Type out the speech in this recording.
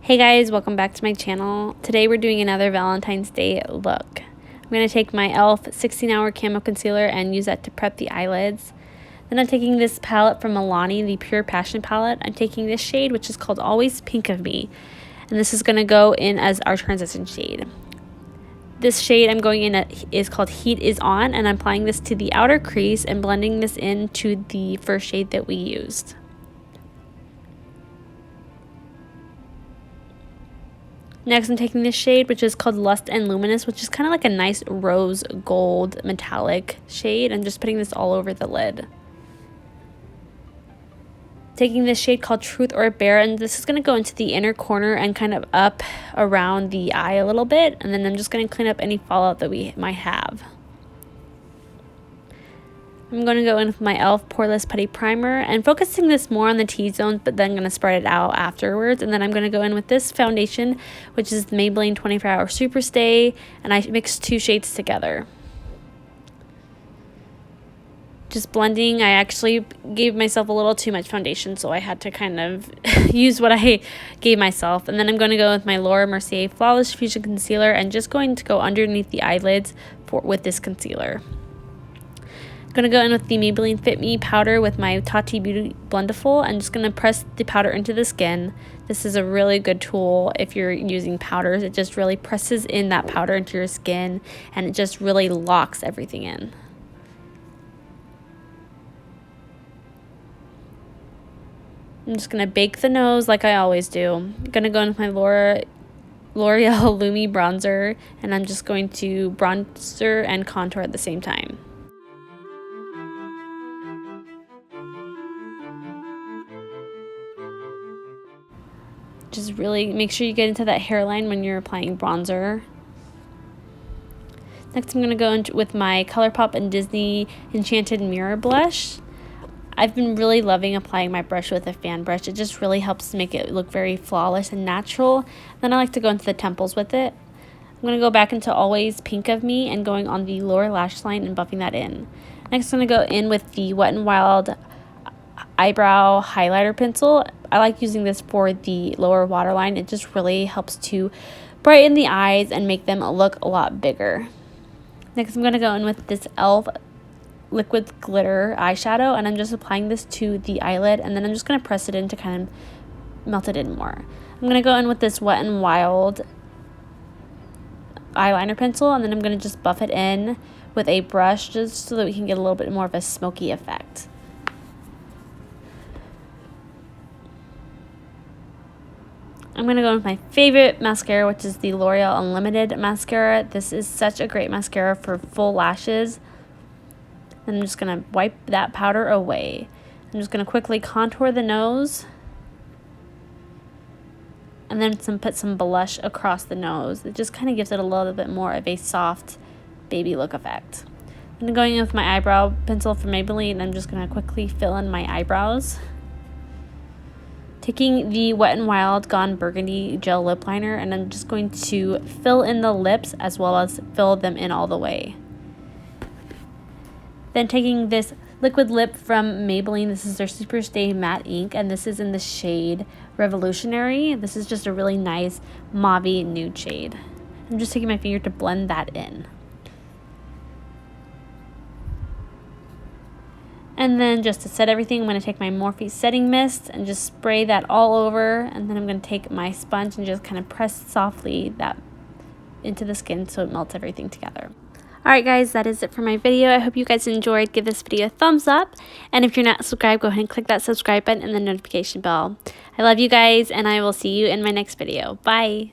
Hey guys, welcome back to my channel. Today we're doing another Valentine's Day look. I'm going to take my e.l.f. 16-hour Camo Concealer and use that to prep the eyelids. Then I'm taking this palette from Milani, the Pure Passion palette. I'm taking this shade, which is called Always Pink of Me. And this is going to go in as our transition shade. This shade I'm going in at is called Heat Is On, and I'm applying this to the outer crease and blending this into the first shade that we used. Next, I'm taking this shade, which is called Lust and Luminous, which is kind of like a nice rose gold metallic shade, and just putting this all over the lid. Taking this shade called Truth or Bear, and this is going to go into the inner corner and kind of up around the eye a little bit, and then I'm just going to clean up any fallout that we might have. I'm going to go in with my e.l.f. Poreless Putty Primer and focusing this more on the T-zones, but then I'm going to spread it out afterwards. And then I'm going to go in with this foundation, which is the Maybelline 24-Hour Superstay, and I mixed two shades together. Just blending. I actually gave myself a little too much foundation, so I had to kind of use what I gave myself. And then I'm going to go with my Laura Mercier Flawless Fusion Concealer and just going to go underneath the eyelids with this concealer. I'm going to go in with the Maybelline Fit Me powder with my Tati Beauty Blendiful. I'm just going to press the powder into the skin. This is a really good tool if you're using powders. It just really presses in that powder into your skin, and it just really locks everything in. I'm just going to bake the nose like I always do. I'm going to go in with my L'Oreal Lumi bronzer, and I'm just going to bronzer and contour at the same time. Just really make sure you get into that hairline when you're applying bronzer. Next, I'm going to go in with my ColourPop and Disney Enchanted Mirror Blush. I've been really loving applying my brush with a fan brush. It just really helps to make it look very flawless and natural. Then I like to go into the temples with it. I'm going to go back into Always Pink of Me and going on the lower lash line and buffing that in. Next, I'm going to go in with the Wet n Wild eyebrow highlighter pencil. I like using this for the lower waterline. It just really helps to brighten the eyes and make them look a lot bigger. Next, I'm going to go in with this e.l.f. liquid glitter eyeshadow, and I'm just applying this to the eyelid, and then I'm just going to press it in to kind of melt it in more. I'm going to go in with this Wet n Wild eyeliner pencil, and then I'm going to just buff it in with a brush just so that we can get a little bit more of a smoky effect. I'm going to go with my favorite mascara, which is the L'Oreal Unlimited mascara. This is such a great mascara for full lashes. And I'm just going to wipe that powder away. I'm just going to quickly contour the nose. And then put some blush across the nose. It just kind of gives it a little bit more of a soft baby look effect. I'm going in with my eyebrow pencil from Maybelline. I'm just going to quickly fill in my eyebrows. Taking the Wet n Wild Gone Burgundy gel lip liner, and I'm just going to fill in the lips as well as fill them in all the way. Then taking this liquid lip from Maybelline, this is their Superstay Matt Inc, and this is in the shade Revolutionary. This is just a really nice mauve nude shade. I'm just taking my finger to blend that in. And then just to set everything, I'm going to take my Morphy setting mist and just spray that all over. And then I'm going to take my sponge and just kind of press softly that into the skin so it melts everything together. Alright guys, that is it for my video. I hope you guys enjoyed. Give this video a thumbs up. And if you're not subscribed, go ahead and click that subscribe button and the notification bell. I love you guys, and I will see you in my next video. Bye!